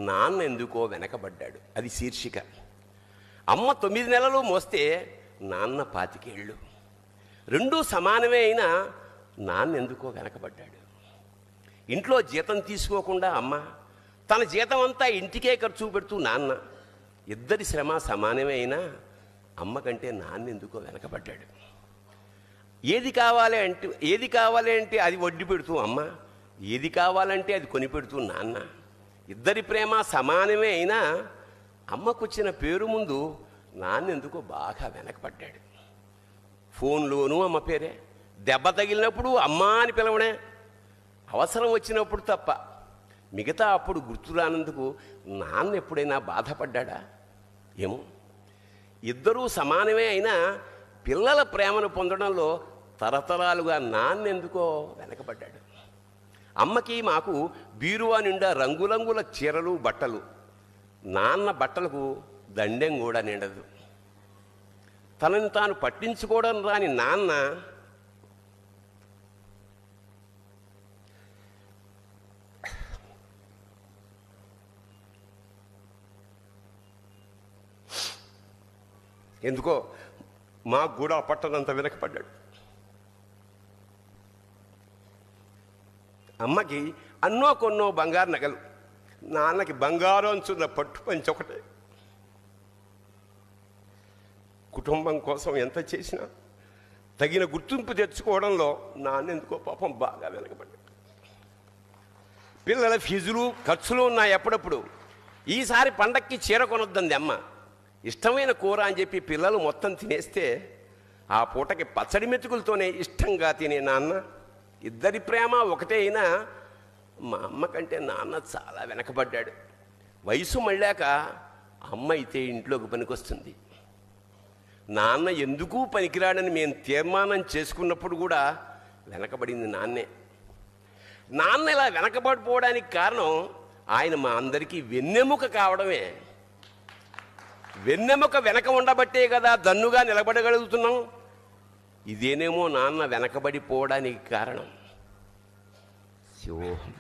నాన్న ఎందుకో వెనకబడ్డాడు. అది శీర్షిక. అమ్మ 9 నెలలు మోస్తే నాన్న 25 ఏళ్ళు. రెండూ సమానమే అయినా నాన్న ఎందుకో వెనకబడ్డాడు. ఇంట్లో జీతం తీసుకోకుండా అమ్మ, తన జీతం అంతా ఇంటికే ఖర్చు పెడుతూ నాన్న, ఇద్దరి శ్రమ సమానమే అయినా అమ్మ కంటే నాన్న ఎందుకో వెనకబడ్డాడు. ఏది కావాలి అంటే అది వడ్డీ పెడుతూ అమ్మ, ఏది కావాలంటే అది కొనిపెడుతూ నాన్న, ఇద్దరి ప్రేమ సమానమే అయినా అమ్మకొచ్చిన పేరు ముందు నాన్న ఎందుకో బాగా వెనకబడ్డాడు. ఫోన్లోనూ అమ్మ పేరే, దెబ్బ తగిలినప్పుడు అమ్మ అని పిలవడే, అవసరం వచ్చినప్పుడు తప్ప మిగతా అప్పుడు గుర్తురానందుకు నాన్న ఎప్పుడైనా బాధపడ్డా? ఏమో. ఇద్దరూ సమానమే అయినా పిల్లల ప్రేమను పొందడంలో తరతరాలుగా నాన్న ఎందుకో వెనకబడ్డాడు. అమ్మకి మాకు బీరువా నిండా రంగురంగుల చీరలు బట్టలు, నాన్న బట్టలకు దండెం కూడా నిండదు. తనని తాను పట్టించుకోవడం రాని నాన్న ఎందుకో మాకు కూడా పట్టనంత వెనకపడ్డాడు. అమ్మకి అన్నో కొన్నో బంగారు నగలు, నాన్నకి బంగారం అంచున్న పట్టు పంచి ఒకటే. కుటుంబం కోసం ఎంత చేసినా తగిన గుర్తింపు తెచ్చుకోవడంలో నాన్న ఎందుకో పాపం బాగా వెనకబడ్డాడు. పిల్లల ఫీజులు ఖర్చులు ఉన్నాయి ఎప్పుడప్పుడు. ఈసారి పండక్కి చీర కొనొద్దంది అమ్మ. ఇష్టమైన కూర అని చెప్పి పిల్లలు మొత్తం తినేస్తే ఆ పూటకి పచ్చడి మెతుకులతోనే ఇష్టంగా తినే నాన్న, ఇద్దరి ప్రేమ ఒకటే అయినా మా అమ్మ కంటే నాన్న చాలా వెనకబడ్డాడు. వయసు మళ్ళాక అమ్మ అయితే ఇంట్లోకి పనికొస్తుంది. నాన్న ఎందుకు పనికిరాడని మేము తీర్మానం చేసుకున్నప్పుడు కూడా వెనకబడింది నాన్నే. నాన్న ఇలా వెనకబడిపోవడానికి కారణం ఆయన మా అందరికీ వెన్నెముక కావడమే. వెన్నెముక వెనక ఉండబట్టే కదా దన్నుగా నిలబడగలుగుతున్నాం. ఇదేనేమో నాన్న వెనకబడిపోవడానికి కారణం. శివోహం.